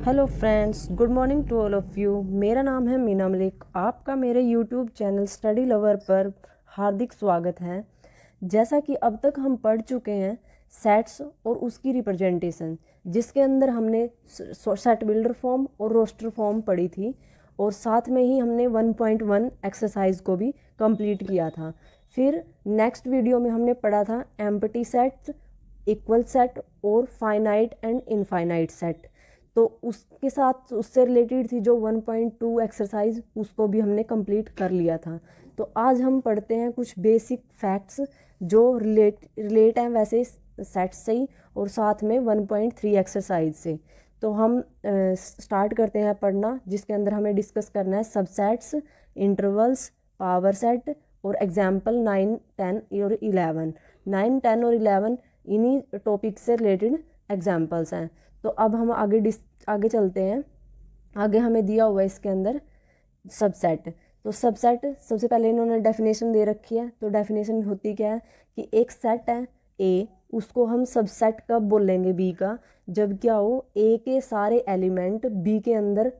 Hello friends, good morning to all of you. मेरा नाम है मीना मलिक। आपका मेरे यूट्यूब चैनल स्टडी लवर पर हार्दिक स्वागत है। जैसा कि अब तक हम पढ़ चुके हैं सेट्स और उसकी रिप्रेजेंटेशन, जिसके अंदर हमने सेट बिल्डर फॉर्म और रोस्टर फॉर्म पढ़ी थी, और साथ में ही हमने 1.1 एक्सरसाइज को भी कंप्लीट किया था। फिर नेक्स्ट वीडियो में हमने पढ़ा था एम्प्टी सेट्स, इक्वल सेट और फाइनाइट एंड इनफाइनाइट सेट। तो उसके साथ उससे रिलेटेड थी जो 1.2 एक्सरसाइज, उसको भी हमने कंप्लीट कर लिया था। तो आज हम पढ़ते हैं कुछ बेसिक फैक्ट्स जो रिलेट हैं वैसे सेट से ही, और साथ में 1.3 एक्सरसाइज से। तो हम स्टार्ट करते हैं पढ़ना, जिसके अंदर हमें डिस्कस करना है सबसेट्स, इंटरवल्स, पावर सेट और एग्जाम्पल 9, 10 और 11। 9, 10 और 11 इन्हीं टॉपिक से रिलेटेड एग्जाम्पल्स हैं। तो अब हम आगे चलते हैं। आगे हमें दिया हुआ है इसके अंदर सबसेट। तो सबसेट सबसे पहले इन्होंने डेफिनेशन दे रखी है। तो डेफिनेशन होती क्या है कि एक सेट है ए, उसको हम सबसेट कब बोलेंगे बी का, जब क्या हो ए के सारे एलिमेंट बी के अंदर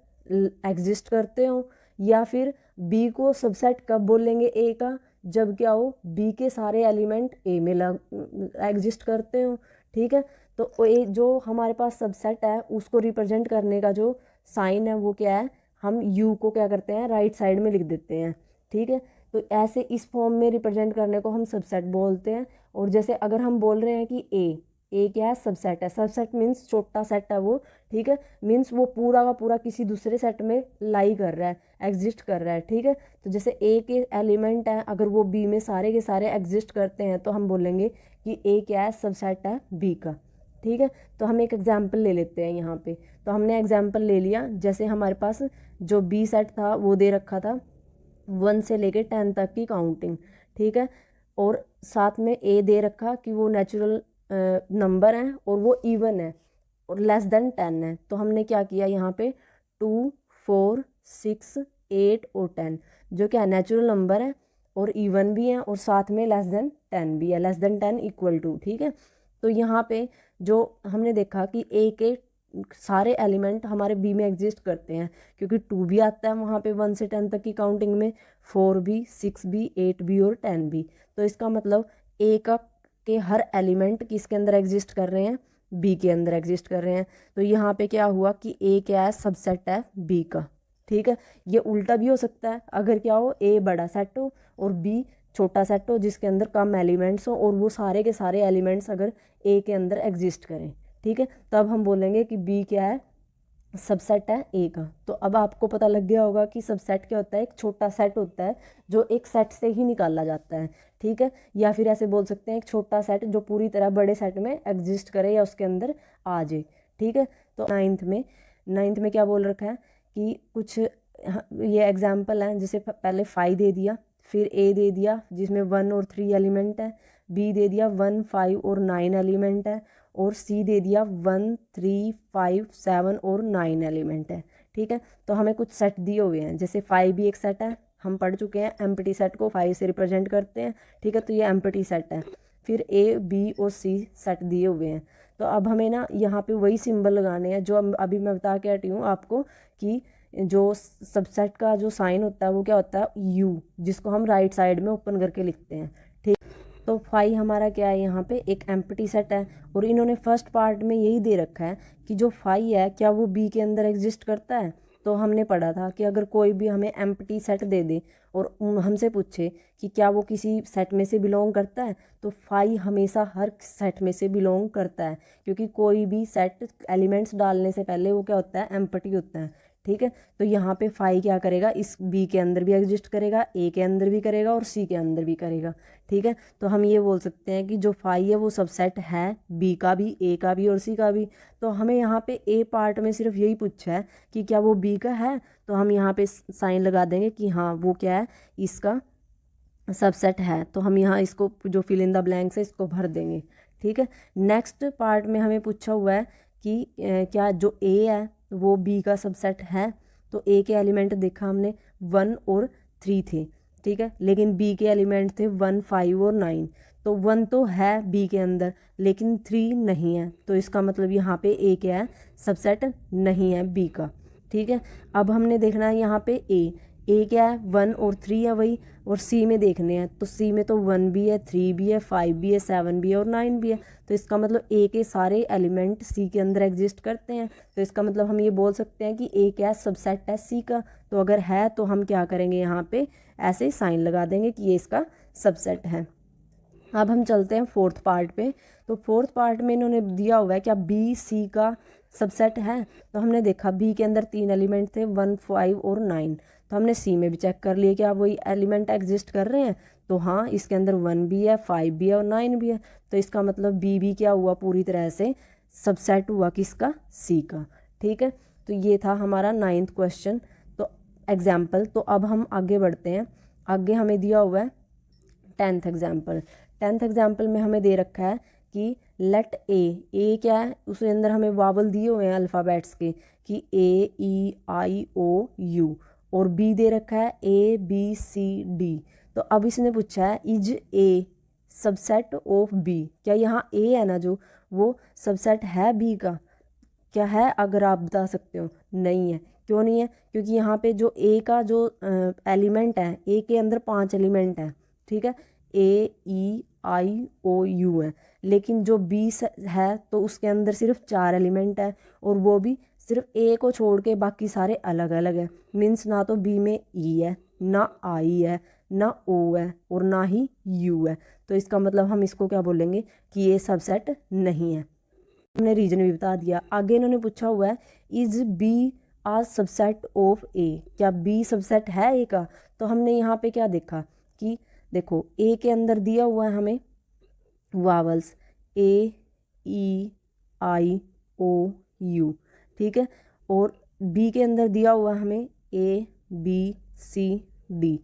एग्जिस्ट करते हो, या फिर बी को सबसेट कब बोलेंगे ए का, जब क्या हो बी के सारे एलिमेंट ए में एग्जिस्ट करते हो। ठीक है, तो ये जो हमारे पास सबसेट है उसको रिप्रेजेंट करने का जो साइन है वो क्या है, हम यू को क्या करते हैं राइट साइड में लिख देते हैं। ठीक है, तो ऐसे इस फॉर्म में रिप्रेजेंट करने को हम सबसेट बोलते हैं। और जैसे अगर हम बोल रहे हैं कि ए क्या है, सबसेट है। सबसेट मीन्स छोटा सेट है वो। ठीक है, मीन्स वो पूरा का पूरा किसी दूसरे सेट में लाई कर रहा है, एग्जिस्ट कर रहा है। ठीक है, तो जैसे ए के एलिमेंट हैं, अगर वो बी में सारे के सारे एग्जिस्ट करते हैं तो हम बोलेंगे कि ए क्या है, सबसेट है बी का। ठीक है, तो हम एक एग्जाम्पल ले लेते हैं यहाँ पे। तो हमने एग्जाम्पल ले लिया, जैसे हमारे पास जो बी सेट था वो दे रखा था 1 से लेके 10 तक की काउंटिंग। ठीक है, और साथ में ए दे रखा कि वो नेचुरल नंबर है और वो इवन है और लेस देन 10 है। तो हमने क्या किया यहाँ पे 2, 4, 6, 8 और 10 जो क्या नेचुरल नंबर है और इवन भी है, और साथ में लेस देन 10 भी है, लेस देन 10 इक्वल टू। ठीक है, तो यहाँ पे जो हमने देखा कि ए के सारे एलिमेंट हमारे बी में एग्जिस्ट करते हैं, क्योंकि 2 भी आता है वहाँ पे 1 से 10 तक की काउंटिंग में, 4 भी, 6 भी, 8 भी और 10 भी। तो इसका मतलब ए का के हर एलिमेंट किसके अंदर एग्जिस्ट कर रहे हैं, बी के अंदर एग्जिस्ट कर रहे हैं। तो यहाँ पे क्या हुआ कि ए क्या है, सबसेट है बी का। ठीक है, ये उल्टा भी हो सकता है, अगर क्या हो ए बड़ा सेट हो और बी छोटा सेट हो जिसके अंदर कम एलिमेंट्स हो, और वो सारे के सारे एलिमेंट्स अगर ए के अंदर एग्जिस्ट करें। ठीक है, तब हम बोलेंगे कि बी क्या है, सबसेट है ए का। तो अब आपको पता लग गया होगा कि सबसेट क्या होता है, एक छोटा सेट होता है जो एक सेट से ही निकाला जाता है। ठीक है, या फिर ऐसे बोल सकते हैं एक छोटा सेट जो पूरी तरह बड़े सेट में एग्जिस्ट करे या उसके अंदर आ जाए। ठीक है, तो नाइन्थ में क्या बोल रखा है कि कुछ ये एग्जाम्पल हैं, जैसे पहले 5 दे दिया, फिर ए दे दिया जिसमें 1 और 3 एलिमेंट है, बी दे दिया 1, 5 और 9 एलिमेंट है, और सी दे दिया 1, 3, 5, 7 और 9 एलिमेंट है। ठीक है, तो हमें कुछ सेट दिए हुए हैं, जैसे 5 भी एक सेट है, हम पढ़ चुके हैं एम्प्टी सेट को 5 से रिप्रेजेंट करते हैं। ठीक है, तो ये एम्प्टी सेट है। फिर ए, बी और सी सेट दिए हुए हैं। तो अब हमें ना यहाँ पे वही सिंबल लगाने हैं जो अभी मैं बता के हटी हूँ आपको, कि जो सबसेट का जो साइन होता है वो क्या होता है, यू, जिसको हम राइट साइड में ओपन करके लिखते हैं। ठीक, तो 5 हमारा क्या है, यहाँ पे एक एम्प्टी सेट है, और इन्होंने फर्स्ट पार्ट में यही दे रखा है कि जो 5 है क्या वो बी के अंदर एग्जिस्ट करता है। तो हमने पढ़ा था कि अगर कोई भी हमें एम्प्टी सेट दे दे और हमसे पूछे कि क्या वो किसी सेट में से बिलोंग करता है, तो 5 हमेशा हर सेट में से बिलोंग करता है, क्योंकि कोई भी सेट एलिमेंट्स डालने से पहले वो क्या होता है, एम्प्टी होता है। ठीक है, तो यहाँ पे 5 क्या करेगा, इस बी के अंदर भी एग्जिस्ट करेगा, ए के अंदर भी करेगा और सी के अंदर भी करेगा। ठीक है, तो हम ये बोल सकते हैं कि जो 5 है वो सबसेट है बी का भी, ए का भी और सी का भी। तो हमें यहाँ पे ए पार्ट में सिर्फ यही पूछा है कि क्या वो बी का है, तो हम यहाँ पे साइन लगा देंगे कि हाँ वो क्या है, इसका सबसेट है। तो हम यहाँ इसको जो फिल इन द ब्लैंक्स है इसको भर देंगे। ठीक है, नेक्स्ट पार्ट में हमें पूछा हुआ है कि क्या जो ए है वो बी का सबसेट है। तो ए के एलिमेंट देखा हमने 1 और 3 थे। ठीक है, लेकिन बी के एलिमेंट थे 1, 5 और 9। तो 1 तो है बी के अंदर लेकिन 3 नहीं है, तो इसका मतलब यहाँ पे ए क्या है, सबसेट नहीं है बी का। ठीक है, अब हमने देखना है यहाँ पे ए क्या है, 1 और 3 है वही, और सी में देखने हैं तो सी में तो 1 भी है, 3 भी है, 5 भी है, 7 भी है और 9 भी है। तो इसका मतलब ए के सारे एलिमेंट सी के अंदर एग्जिस्ट करते हैं। तो इसका मतलब हम ये बोल सकते हैं कि ए क्या है, सबसेट है सी का। तो अगर है तो हम क्या करेंगे, यहाँ पे ऐसे साइन लगा देंगे कि ये इसका सबसेट है। अब हम चलते हैं फोर्थ पार्ट पे। तो फोर्थ पार्ट में इन्होंने दिया हुआ है क्या बी सी का सबसेट है। तो हमने देखा बी के अंदर 3 एलिमेंट थे, 1, 5 और 9। तो हमने सी में भी चेक कर लिया क्या वही एलिमेंट एग्जिस्ट कर रहे हैं। तो हाँ, इसके अंदर 1 भी है, 5 भी है और 9 भी है। तो इसका मतलब बी भी क्या हुआ, पूरी तरह से सबसेट हुआ किसका, सी का। ठीक है, तो ये था हमारा 9th क्वेश्चन तो एग्जाम्पल। तो अब हम आगे बढ़ते हैं। आगे हमें दिया हुआ है 10th एग्जाम्पल। 10th एग्जाम्पल में हमें दे रखा है कि लेट ए क्या है, उसके अंदर हमें वावल दिए हुए हैं अल्फ़ाबेट्स के कि ए ई आई ओ यू, और बी दे रखा है ए बी सी डी। तो अब इसने पूछा है is A subset of B, क्या यहाँ ए है ना जो, वो सबसेट है बी का, क्या है, अगर आप बता सकते हो। नहीं है, क्यों नहीं है, क्योंकि यहाँ पे जो ए का जो एलिमेंट है, ए के अंदर 5 एलिमेंट है। ठीक है, ए ई आई ओ यू है, लेकिन जो बी है तो उसके अंदर सिर्फ 4 एलिमेंट है, और वो भी सिर्फ ए को छोड़ के बाकी सारे अलग अलग है। मीन्स ना तो बी में ई है, ना आई है, ना ओ है, और ना ही यू है। तो इसका मतलब हम इसको क्या बोलेंगे कि ये सबसेट नहीं है। हमने रीजन भी बता दिया। आगे इन्होंने पूछा हुआ है is B a subset of A, क्या बी सबसेट है ए का। तो हमने यहाँ पे क्या देखा कि देखो ए के अंदर दिया हुआ है हमें vowels A E I O you. ठीक है, और बी के अंदर दिया हुआ है हमें ए बी सी डी।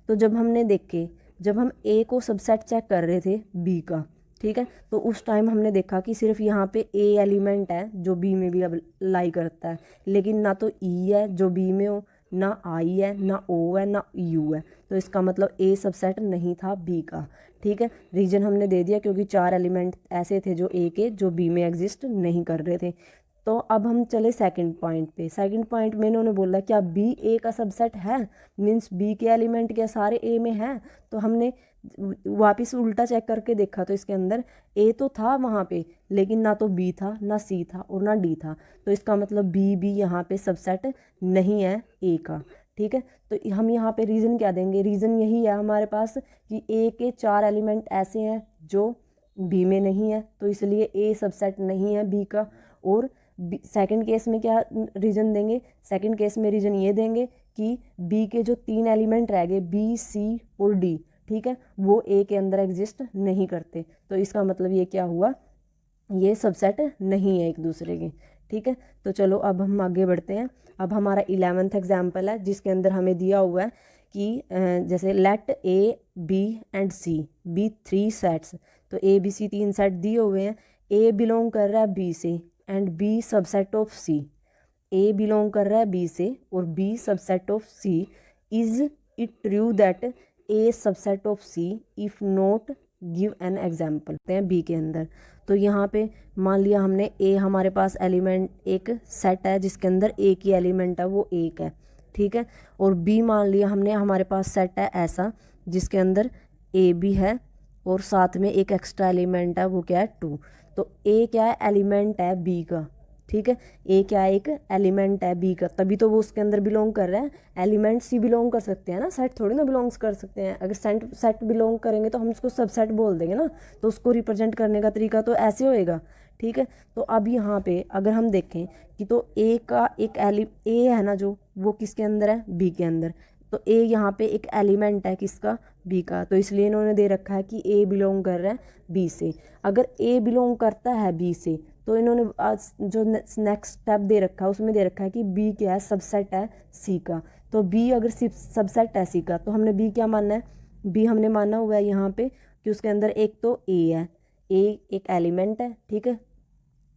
तो जब हमने देखे, जब हम ए को सबसेट चेक कर रहे थे बी का, ठीक है, तो उस टाइम हमने देखा कि सिर्फ यहाँ पे ए एलिमेंट है जो बी में भी अब लाई करता है, लेकिन ना तो ई है जो बी में हो, ना आई है, ना ओ है, ना यू है। तो इसका मतलब ए सबसेट नहीं था बी का। ठीक है, रीजन हमने दे दिया क्योंकि 4 एलिमेंट ऐसे थे जो ए के, जो बी में एग्जिस्ट नहीं कर रहे थे। तो अब हम चले सेकंड पॉइंट पे। सेकंड पॉइंट में इन्होंने बोला क्या बी ए का सबसेट है, मीन्स बी के एलिमेंट क्या सारे ए में हैं। तो हमने वापस उल्टा चेक करके देखा तो इसके अंदर ए तो था वहाँ पे, लेकिन ना तो बी था, ना सी था और ना डी था। तो इसका मतलब बी भी यहाँ पे सबसेट नहीं है ए का। ठीक है, तो हम यहाँ पे रीज़न क्या देंगे, रीज़न यही है हमारे पास कि ए के 4 एलिमेंट ऐसे हैं जो बी में नहीं है, तो इसलिए ए सबसेट नहीं है बी का। और सेकंड केस में क्या रीज़न देंगे, सेकंड केस में रीज़न ये देंगे कि बी के जो 3 एलिमेंट रह गए बी सी और डी, ठीक है, वो ए के अंदर एग्जिस्ट नहीं करते। तो इसका मतलब ये क्या हुआ, ये सबसेट नहीं है एक दूसरे के। ठीक है, तो चलो अब हम आगे बढ़ते हैं। अब हमारा 11th एग्जाम्पल है जिसके अंदर हमें दिया हुआ है कि जैसे let A B and C be 3 sets. तो ए बी सी 3 सेट दिए हुए हैं। ए बिलोंग कर रहा है बी से and B subset of C. A belong कर रहा है बी से और B subset of C. Is it true that A subset of C, if not give an example हैं बी के अंदर। तो यहाँ पे मान लिया हमने ए, हमारे पास एलिमेंट एक सेट है जिसके अंदर ए की एलिमेंट है वो 1 है। ठीक है, और बी मान लिया हमने हमारे पास सेट है ऐसा जिसके अंदर ए भी है और साथ में एक एक्स्ट्रा एलिमेंट है वो क्या है 2। तो ए क्या है, एलिमेंट है बी का। ठीक है, ए क्या है, एक एलिमेंट है बी का, तभी तो वो उसके अंदर बिलोंग कर रहा है। एलिमेंट्स ही बिलोंग कर सकते हैं ना, सेट थोड़ी ना बिलोंग्स कर सकते हैं। अगर सेट बिलोंग करेंगे तो हम उसको सबसेट बोल देंगे ना, तो उसको रिप्रेजेंट करने का तरीका तो ऐसे होएगा। ठीक है, तो अब यहाँ पे अगर हम देखें कि तो ए का एक ए है ना जो, वो किसके अंदर है, बी के अंदर। तो ए यहाँ पे एक एलिमेंट है किसका, बी का, तो इसलिए इन्होंने दे रखा है कि ए बिलोंग कर रहा है बी से। अगर ए बिलोंग करता है बी से तो इन्होंने जो नेक्स्ट स्टेप दे रखा है उसमें दे रखा है कि बी क्या है, सबसेट है सी का। तो बी अगर सबसेट है सी का तो हमने बी क्या मानना है, बी हमने माना हुआ है यहाँ पे कि उसके अंदर एक तो ए है, ए एक एलिमेंट है, ठीक है,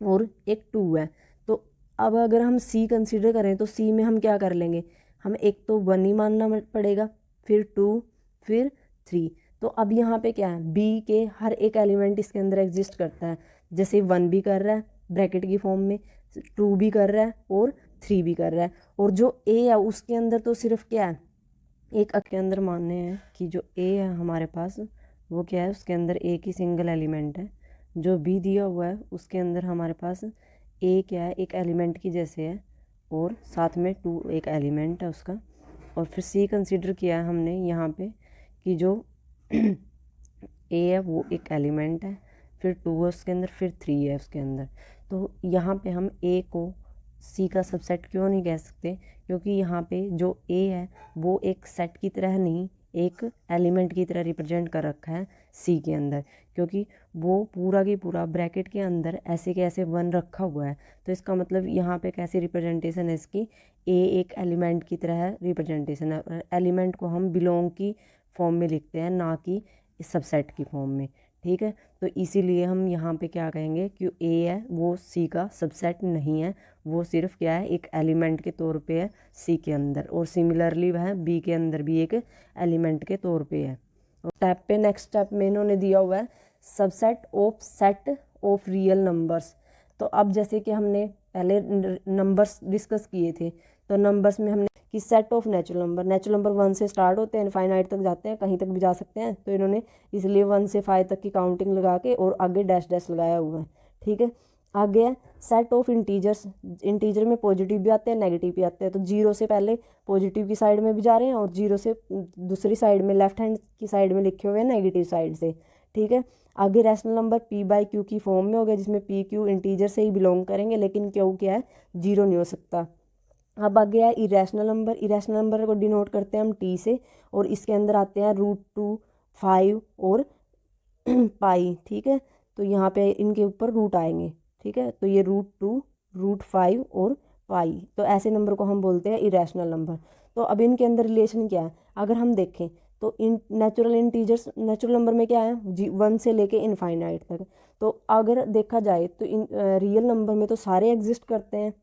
और एक 2 है। तो अब अगर हम सी कंसीडर करें तो सी में हम क्या कर लेंगे, हम एक तो 1 ही मानना पड़ेगा, फिर 2, फिर 3। तो अब यहाँ पे क्या है, बी के हर एक एलिमेंट इसके अंदर एग्जिस्ट करता है। जैसे 1 भी कर रहा है ब्रैकेट की फॉर्म में, 2 भी कर रहा है और 3 भी कर रहा है। और जो ए है उसके अंदर तो सिर्फ क्या है, एक के अंदर मानने हैं कि जो ए है हमारे पास वो क्या है, उसके अंदर एक ही सिंगल एलिमेंट है। जो बी दिया हुआ है उसके अंदर हमारे पास ए क्या है, एक एलिमेंट की जैसे है, और साथ में 2 एक एलिमेंट है उसका। और फिर सी कंसीडर किया है हमने यहाँ पे कि जो ए है वो एक एलिमेंट है, फिर 2 है उसके अंदर, फिर 3 है उसके अंदर। तो यहाँ पे हम ए को सी का सबसेट क्यों नहीं कह सकते, क्योंकि यहाँ पे जो ए है वो एक सेट की तरह नहीं, एक एलिमेंट की तरह रिप्रेजेंट कर रखा है सी के अंदर, क्योंकि वो पूरा की पूरा ब्रैकेट के अंदर ऐसे के ऐसे 1 रखा हुआ है। तो इसका मतलब यहाँ पे कैसी रिप्रेजेंटेशन है इसकी, ए एक एलिमेंट की तरह रिप्रेजेंटेशन है। एलिमेंट को हम बिलोंग की फॉर्म में लिखते हैं, ना कि सबसेट की फॉर्म में, ठीक है। तो इसीलिए हम यहाँ पे क्या कहेंगे कि ए है वो सी का सबसेट नहीं है, वो सिर्फ क्या है, एक एलिमेंट के तौर पे है सी के अंदर। और सिमिलरली वह बी के अंदर भी एक एलिमेंट के तौर पे है। स्टेप पे नेक्स्ट स्टेप में इन्होंने दिया हुआ है subset of set of real numbers. तो अब जैसे कि हमने पहले नंबर्स डिस्कस किए थे, तो नंबर्स में हमने कि सेट ऑफ नेचुरल नंबर 1 से स्टार्ट होते हैं, इनफाइनाइट तक जाते हैं, कहीं तक भी जा सकते हैं। तो इन्होंने इसलिए 1 से 5 तक की काउंटिंग लगा के और आगे डैश डैश लगाया हुआ है, ठीक है। आगे है सेट ऑफ इंटीजर्स। इंटीजर में पॉजिटिव भी आते हैं नेगेटिव भी आते हैं। तो 0 से पहले पॉजिटिव की साइड में भी जा रहे हैं और 0 से दूसरी साइड में लेफ्ट हैंड की साइड में लिखे हुए हैं नेगेटिव साइड से, ठीक है। आगे rational number P by Q की फॉर्म में हो गया, जिसमें पी क्यू इंटीजर से ही बिलोंग करेंगे, लेकिन क्यू क्या है, 0 नहीं हो सकता। अब आगे है इरेशनल नंबर को डिनोट करते हैं हम टी से, और इसके अंदर आते हैं √2, 5 और पाई, ठीक है। तो यहाँ पे इनके ऊपर रूट आएंगे, ठीक है। तो ये √2, √5 और पाई, तो ऐसे नंबर को हम बोलते हैं इरेशनल नंबर। तो अब इनके अंदर रिलेशन क्या है, अगर हम देखें तो नेचुरल नंबर में क्या है, 1 से लेके इनफाइनाइट तक। तो अगर देखा जाए तो रियल नंबर में तो सारे एग्जिस्ट करते हैं।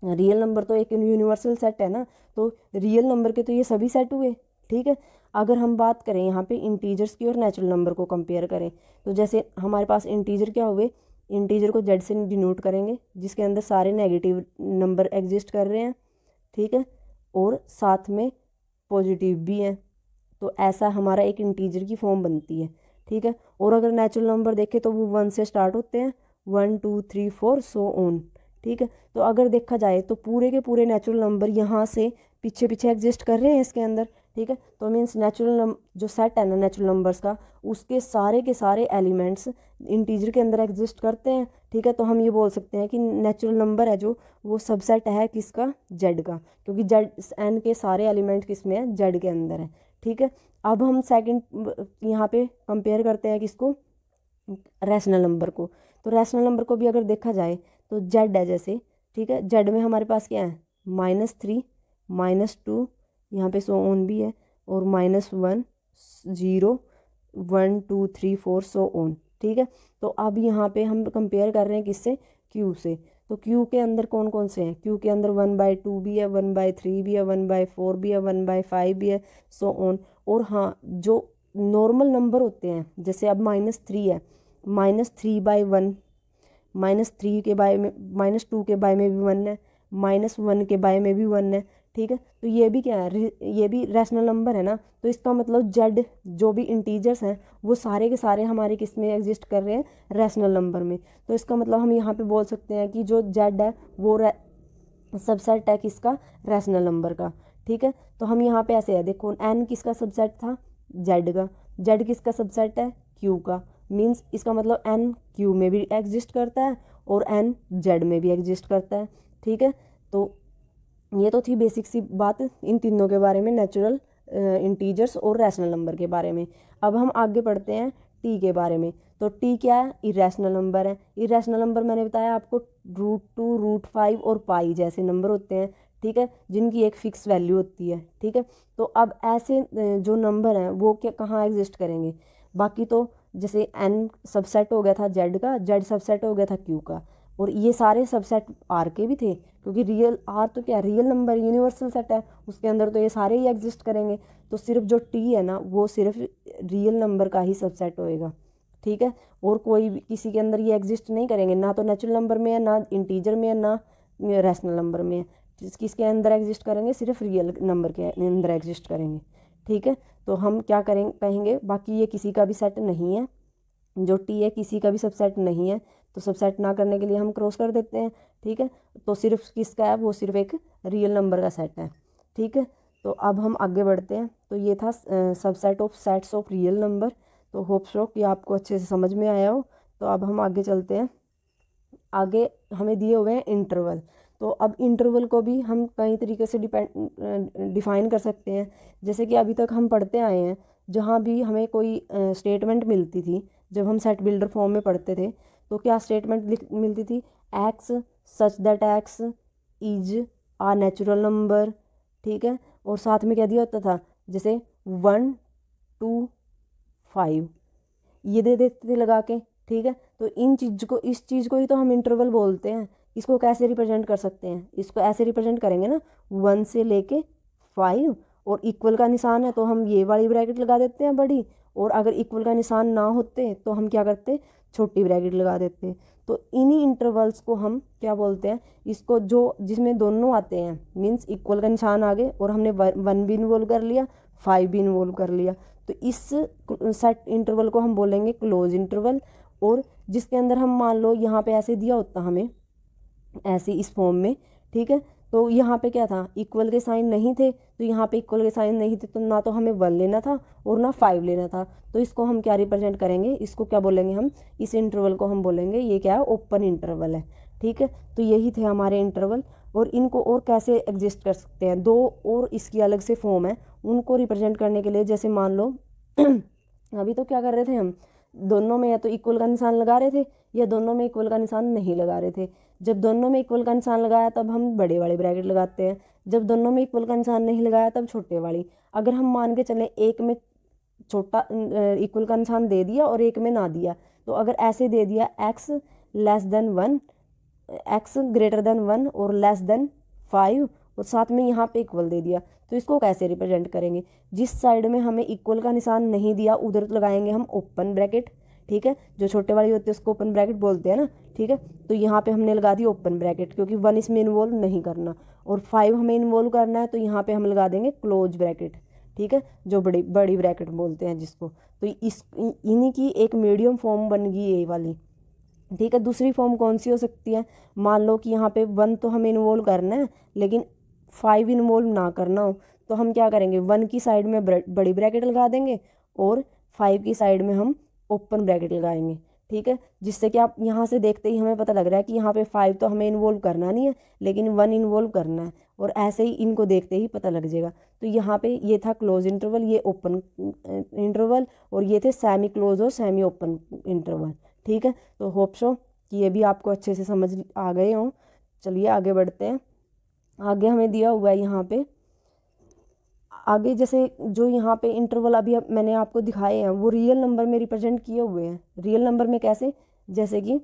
रियल नंबर तो एक यूनिवर्सल सेट है ना, तो रियल नंबर के तो ये सभी सेट हुए, ठीक है। अगर हम बात करें यहाँ पे इंटीजर्स की और नेचुरल नंबर को कंपेयर करें, तो जैसे हमारे पास इंटीजर क्या हुए, इंटीजर को जेड से डिनोट करेंगे, जिसके अंदर सारे नेगेटिव नंबर एग्जिस्ट कर रहे हैं, ठीक है, और साथ में पॉजिटिव भी हैं। तो ऐसा हमारा एक इंटीजर की फॉर्म बनती है, ठीक है। और अगर नेचुरल नंबर देखें तो वो 1 से स्टार्ट होते हैं, 1 2 3 4 सो ऑन, ठीक है। तो अगर देखा जाए तो पूरे के पूरे नेचुरल नंबर यहाँ से पीछे पीछे एग्जिस्ट कर रहे हैं इसके अंदर, ठीक है। तो मीन्स जो सेट है ना नेचुरल नंबर्स का, उसके सारे के सारे एलिमेंट्स इंटीजर के अंदर एग्जिस्ट करते हैं, ठीक है। तो हम ये बोल सकते हैं कि नेचुरल नंबर है जो वो सबसेट है किसका, जेड का, क्योंकि जेड एन के सारे एलिमेंट किस में है, जेड के अंदर है, ठीक है। अब हम सेकंड यहाँ पे कंपेयर करते हैं किसको, रैशनल नंबर को। तो रैशनल नंबर को भी अगर देखा जाए तो जेड है जैसे, ठीक है। जेड में हमारे पास क्या है, -3, -2, यहाँ पे सो ऑन भी है, और -1 0 1 2 3 4 सो ऑन, ठीक है। तो अब यहाँ पे हम कंपेयर कर रहे हैं किससे, क्यू से। तो क्यू के अंदर कौन कौन से हैं, क्यू के अंदर 1/2 भी है, 1/3 भी है, 1/4 भी है, 1/5 भी है, सो ऑन। और हाँ, जो नॉर्मल नंबर होते हैं, जैसे अब -3 है, -3/1, -3 के बाय में, -2 के बाय में भी 1 है, -1 के बाय में भी 1 है, ठीक है। तो ये भी क्या है, ये भी रैशनल नंबर है ना। तो इसका मतलब जेड जो भी इंटीजर्स हैं वो सारे के सारे हमारे किस में एग्जिस्ट कर रहे हैं, रैशनल नंबर में। तो इसका मतलब हम यहाँ पे बोल सकते हैं कि जो जेड है वो सबसेट है किसका, रैशनल नंबर का, ठीक है। तो हम यहाँ पे ऐसे है, देखो एन किसका सबसेट था, जेड का। जेड किसका सबसेट है, क्यू का। मीन्स इसका मतलब एन क्यू में भी एग्जिस्ट करता है और एन जेड में भी एग्जिस्ट करता है, ठीक है। तो ये तो थी बेसिक सी बात इन तीनों के बारे में, नेचुरल, इंटीजर्स और रैशनल नंबर के बारे में। अब हम आगे पढ़ते हैं टी के बारे में। तो टी क्या है, इरेशनल नंबर है। इरेशनल नंबर मैंने बताया आपको √2, √5 और पाई जैसे नंबर होते हैं, ठीक है, जिनकी एक फिक्स वैल्यू होती है, ठीक है। तो अब ऐसे जो नंबर हैं वो क्या कहाँ एग्जिस्ट करेंगे, बाकी तो जैसे एन सबसेट हो गया था जेड का, जेड सबसेट हो गया था क्यू का, और ये सारे सबसेट आर के भी थे, क्योंकि रियल आर तो क्या है, रियल नंबर, यूनिवर्सल सेट है, उसके अंदर तो ये सारे ही एग्जिस्ट करेंगे। तो सिर्फ जो टी है ना वो सिर्फ रियल नंबर का ही सबसेट होएगा, ठीक है। और कोई भी किसी के अंदर ये एग्जिस्ट नहीं करेंगे, ना तो नेचुरल नंबर में है, ना इंटीजर में है, ना रैशनल नंबर में है। किसके अंदर एग्जिस्ट करेंगे, सिर्फ रियल नंबर के अंदर एग्जिस्ट करेंगे, ठीक है। तो हम क्या करेंगे, कहेंगे बाकी ये किसी का भी सेट नहीं है, जो टी है किसी का भी सबसेट नहीं है, तो सबसेट ना करने के लिए हम क्रॉस कर देते हैं, ठीक है। तो सिर्फ किसका है, वो सिर्फ एक रियल नंबर का सेट है, ठीक है। तो अब हम आगे बढ़ते हैं। तो ये था subset of sets of real number. तो होप सो कि आपको अच्छे से समझ में आया हो। तो अब हम आगे चलते हैं। आगे हमें दिए हुए हैं इंटरवल। तो अब इंटरवल को भी हम कई तरीके से डिफाइन कर सकते हैं। जैसे कि अभी तक हम पढ़ते आए हैं, जहाँ भी हमें कोई स्टेटमेंट मिलती थी, जब हम सेट बिल्डर फॉर्म में पढ़ते थे, तो क्या स्टेटमेंट मिलती थी, x such that x is a natural number, ठीक है। और साथ में क्या दिया होता था, जैसे 1 2 5 ये दे देते थे लगा के, ठीक है। तो इस चीज़ को ही तो हम इंटरवल बोलते हैं। इसको कैसे रिप्रेजेंट कर सकते हैं, इसको ऐसे रिप्रेजेंट करेंगे ना, 1 से लेके 5, और इक्वल का निशान है तो हम ये वाली ब्रैकेट लगा देते हैं बड़ी, और अगर इक्वल का निशान ना होते तो हम क्या करते, छोटी ब्रैकेट लगा देते। तो इन्हीं इंटरवल्स को हम क्या बोलते हैं, इसको जो जिसमें दोनों आते हैं, मीन्स इक्वल का निशान आगे और हमने 1 भी इन्वॉल्व कर लिया, 5 भी इन्वॉल्व कर लिया, तो इस सेट इंटरवल को हम बोलेंगे क्लोज इंटरवल। और जिसके अंदर हम मान लो यहाँ पे ऐसे दिया होता हमें, ऐसे इस फॉर्म में, ठीक है। तो यहाँ पे क्या था, इक्वल के साइन नहीं थे, तो यहाँ पे इक्वल के साइन नहीं थे, तो ना तो हमें 1 लेना था और ना 5 लेना था। तो इसको हम क्या रिप्रेजेंट करेंगे, इसको क्या बोलेंगे हम, इस इंटरवल को हम बोलेंगे ये क्या है, ओपन इंटरवल है, ठीक है। तो यही थे हमारे इंटरवल। और इनको और कैसे एग्जिस्ट कर सकते हैं, दो और इसकी अलग से फॉर्म है, उनको रिप्रेजेंट करने के लिए, जैसे मान लो अभी तो क्या कर रहे थे हम, दोनों में या तो इक्वल का निशान लगा रहे थे या दोनों में इक्वल का निशान नहीं लगा रहे थे। जब दोनों में इक्वल का निशान लगाया तब हम बड़े वाली ब्रैकेट लगाते हैं, जब दोनों में इक्वल का निशान नहीं लगाया तब छोटे वाली। अगर हम मान के चलें एक में छोटा इक्वल का निशान दे दिया और एक में ना दिया, तो अगर ऐसे दे दिया x less than 1, x greater than 1 और लेस देन 5, और साथ में यहाँ पे इक्वल दे दिया, तो इसको कैसे रिप्रेजेंट करेंगे, जिस साइड में हमें इक्वल का निशान नहीं दिया उधर लगाएंगे हम ओपन ब्रैकेट, ठीक है। जो छोटे वाली होती है उसको ओपन ब्रैकेट बोलते हैं ना, ठीक है। तो यहाँ पे हमने लगा दी ओपन ब्रैकेट, क्योंकि 1 इसमें इन्वॉल्व नहीं करना, और 5 हमें इन्वॉल्व करना है, तो यहाँ पे हम लगा देंगे क्लोज ब्रैकेट, ठीक है, जो बड़ी बड़ी ब्रैकेट बोलते हैं जिसको। तो इन्हीं की एक मीडियम फॉर्म बन गई ये वाली, ठीक है। दूसरी फॉर्म कौन सी हो सकती है, मान लो कि यहाँ पे 1 तो हमें इन्वॉल्व करना है लेकिन 5 इन्वॉल्व ना करना हो, तो हम क्या करेंगे, 1 की साइड में बड़ी ब्रैकेट लगा देंगे और 5 की साइड में हम ओपन ब्रैकेट लगाएंगे, ठीक है। जिससे कि आप यहाँ से देखते ही हमें पता लग रहा है कि यहाँ पे 5 तो हमें इन्वॉल्व करना नहीं है लेकिन 1 इन्वॉल्व करना है, और ऐसे ही इनको देखते ही पता लग जाएगा। तो यहाँ पे ये था क्लोज इंटरवल, ये ओपन इंटरवल, और ये थे सेमी क्लोज और सेमी ओपन इंटरवल, ठीक है। तो होप सो कि ये भी आपको अच्छे से समझ आ गए हों। चलिए आगे बढ़ते हैं। आगे हमें दिया हुआ है यहाँ पे, आगे जैसे जो यहाँ पे इंटरवल अभी मैंने आपको दिखाए हैं वो रियल नंबर में रिप्रेजेंट किए हुए हैं। रियल नंबर में कैसे, जैसे कि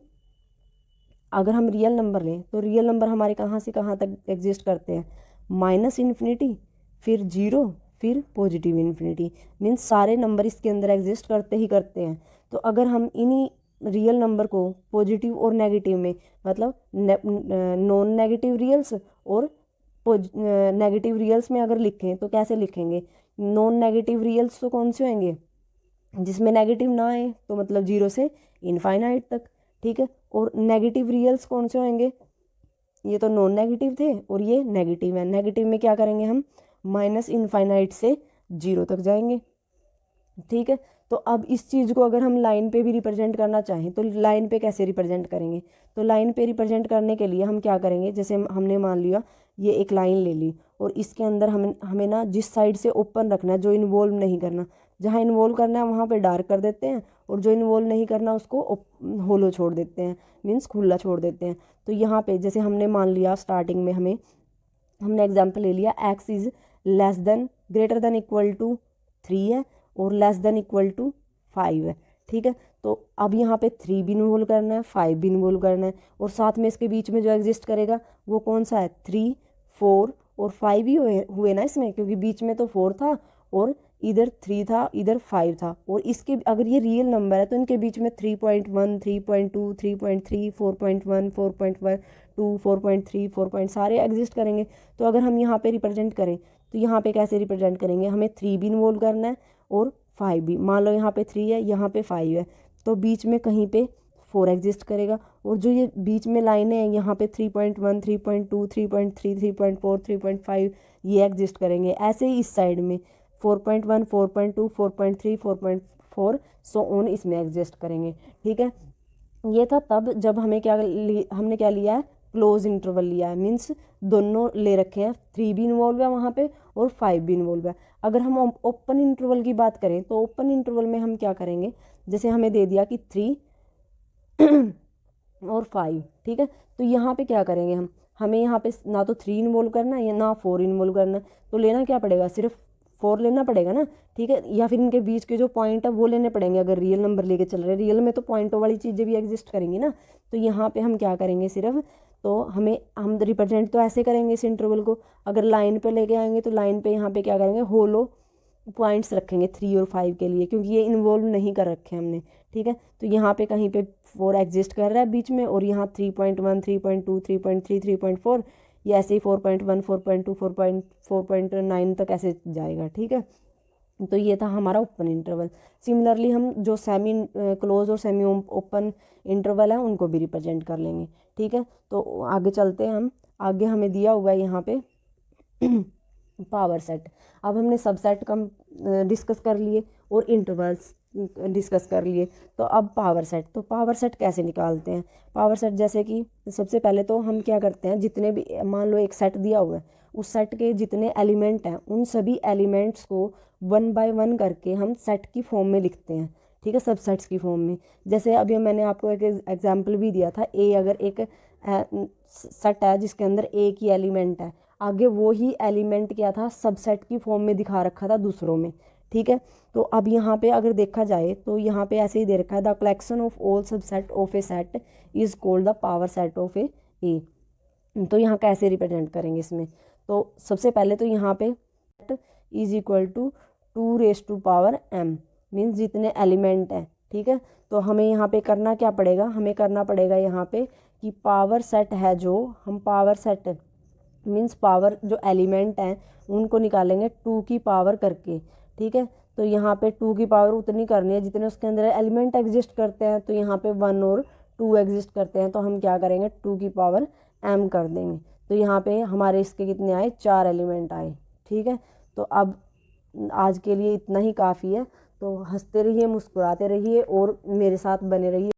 अगर हम रियल नंबर लें तो रियल नंबर हमारे कहाँ से कहाँ तक एग्जिस्ट करते हैं, -इन्फिनिटी, फिर 0, फिर पॉजिटिव इन्फिनिटी, मीन्स सारे नंबर इसके अंदर एग्जिस्ट करते ही करते हैं। तो अगर हम इन्हीं रियल नंबर को पॉजिटिव और नेगेटिव में, मतलब नॉन नेगेटिव रियल्स और नेगेटिव रियल्स में अगर लिखें तो कैसे लिखेंगे, नॉन नेगेटिव रियल्स तो कौन से होंगे, जिसमें नेगेटिव ना आए, तो मतलब 0 से इनफाइनाइट तक, ठीक है। और नेगेटिव रियल्स कौन से होंगे, ये तो नॉन नेगेटिव थे और ये नेगेटिव है, नेगेटिव में क्या करेंगे हम, -इनफाइनाइट से 0 तक जाएंगे, ठीक है। तो अब इस चीज़ को अगर हम लाइन पे भी रिप्रेजेंट करना चाहें तो लाइन पे कैसे रिप्रेजेंट करेंगे, तो लाइन पे रिप्रेजेंट करने के लिए हम क्या करेंगे, जैसे हमने मान लिया ये एक लाइन ले ली और इसके अंदर हमें ना जिस साइड से ओपन रखना है, जो इन्वॉल्व नहीं करना, जहाँ इन्वॉल्व करना है वहाँ पे डार्क कर देते हैं और जो इन्वॉल्व नहीं करना उसको होलो छोड़ देते हैं, मीन्स खुला छोड़ देते हैं। तो यहाँ पे जैसे हमने मान लिया स्टार्टिंग में हमने एग्जाम्पल ले लिया x is greater than equal to 3 है और लेस देन इक्वल टू 5 है, ठीक है। तो अब यहाँ पे 3 भी इन्वॉल्व करना है, 5 भी इन्वॉल्व करना है, और साथ में इसके बीच में जो एग्जिस्ट करेगा वो कौन सा है, 3, 4 और 5 ही हुए ना इसमें, क्योंकि बीच में तो 4 था और इधर 3 था, इधर 5 था, और इसके अगर ये रियल नंबर है तो इनके बीच में 3.1, 3.2, 3.3, 4.1, 4.2, 4.3, 4 सारे एग्जिस्ट करेंगे। तो अगर हम यहाँ पे रिप्रेजेंट करें तो यहाँ पे कैसे रिप्रेजेंट करेंगे, हमें 3 भी इन्वॉल्व करना है और 5 भी। मान लो यहाँ पे 3 है, यहाँ पे 5 है, तो बीच में कहीं पे 4 एग्जिस्ट करेगा, और जो ये बीच में लाइनें हैं यहाँ पे 3.1, 3.2, 3.3, 3.4, 3.5 ये एग्जिस्ट करेंगे। ऐसे ही इस साइड में 4.1, 4.2, 4.3, 4.4 सो ऑन इसमें एग्जिस्ट करेंगे, ठीक है। ये था तब जब हमें हमने क्या लिया है, क्लोज इंटरवल लिया है, मीन्स दोनों ले रखे हैं, 3 भी इन्वॉल्व है वहाँ पे और 5 भी इन्वॉल्व है। अगर हम ओपन इंटरवल की बात करें तो ओपन इंटरवल में हम क्या करेंगे, जैसे हमें दे दिया कि 3 और 5, ठीक है। तो यहाँ पे क्या करेंगे हमें यहाँ पे ना तो 3 इन्वॉल्व करना है या ना 4 इन्वॉल्व करना है, तो लेना क्या पड़ेगा, सिर्फ 4 लेना पड़ेगा ना, ठीक है। या फिर इनके बीच के जो पॉइंट है वो लेने पड़ेंगे, अगर रियल नंबर लेके चल रहे हैं, रियल में तो पॉइंटों वाली चीज़ें भी एग्जिस्ट करेंगी ना। तो यहाँ पे हम क्या करेंगे सिर्फ, तो हम रिप्रेजेंट तो ऐसे करेंगे इस इंटरवल को, अगर लाइन पे लेके आएंगे तो लाइन पे यहाँ पे क्या करेंगे, होलो पॉइंट्स रखेंगे 3 और 5 के लिए, क्योंकि ये इन्वॉल्व नहीं कर रखे हमने, ठीक है। तो यहाँ पे कहीं पे 4 एग्जिस्ट कर रहा है बीच में, और यहाँ 3.1, 3.2, 3.3, 3.4, ये ऐसे ही 4.1, 4.2, 4.9 तक ऐसे जाएगा, ठीक है। तो ये था हमारा ओपन इंटरवल। सिमिलरली हम जो सेमी क्लोज और सेमी ओपन इंटरवल है उनको भी रिप्रेजेंट कर लेंगे, ठीक है। तो आगे चलते हैं हम, आगे हमें दिया हुआ है यहाँ पे पावर सेट। अब हमने सबसेट कम डिस्कस कर लिए और इंटरवल्स डिस्कस कर लिए, तो अब पावर सेट। तो पावर सेट कैसे निकालते हैं, पावर सेट जैसे कि सबसे पहले तो हम क्या करते हैं, जितने भी मान लो एक सेट दिया हुआ है, उस सेट के जितने एलिमेंट हैं उन सभी एलिमेंट्स को 1 बाय 1 करके हम सेट की फॉर्म में लिखते हैं, ठीक है, सब सेट्स की फॉर्म में। जैसे अभी मैंने आपको एक एग्जाम्पल भी दिया था, अगर एक सेट है जिसके अंदर एक ही एलिमेंट है, आगे वो ही एलिमेंट क्या था, सबसेट की फॉर्म में दिखा रखा था दूसरों में, ठीक है। तो अब यहाँ पे अगर देखा जाए तो यहाँ पे ऐसे ही दे रखा है, the collection of all subset of a set is called the power set of A. तो यहाँ कैसे रिप्रेजेंट करेंगे इसमें, तो सबसे पहले तो यहाँ पे is equal to 2⁻m, means जितने एलिमेंट हैं, ठीक है। तो हमें यहाँ पे करना क्या पड़ेगा, हमें करना पड़ेगा यहाँ पे कि पावर सेट है जो, हम पावर सेट मीन्स पावर जो एलिमेंट हैं उनको निकालेंगे 2 की पावर करके, ठीक है। तो यहाँ पे 2 की पावर उतनी करनी है जितने उसके अंदर एलिमेंट एग्जिस्ट करते हैं, तो यहाँ पे 1 और 2 एग्जिस्ट करते हैं, तो हम क्या करेंगे 2 की पावर m कर देंगे। तो यहाँ पे हमारे इसके कितने आए, 4 एलिमेंट आए, ठीक है। तो अब आज के लिए इतना ही काफ़ी है, तो हंसते रहिए, मुस्कुराते रहिए और मेरे साथ बने रहिए।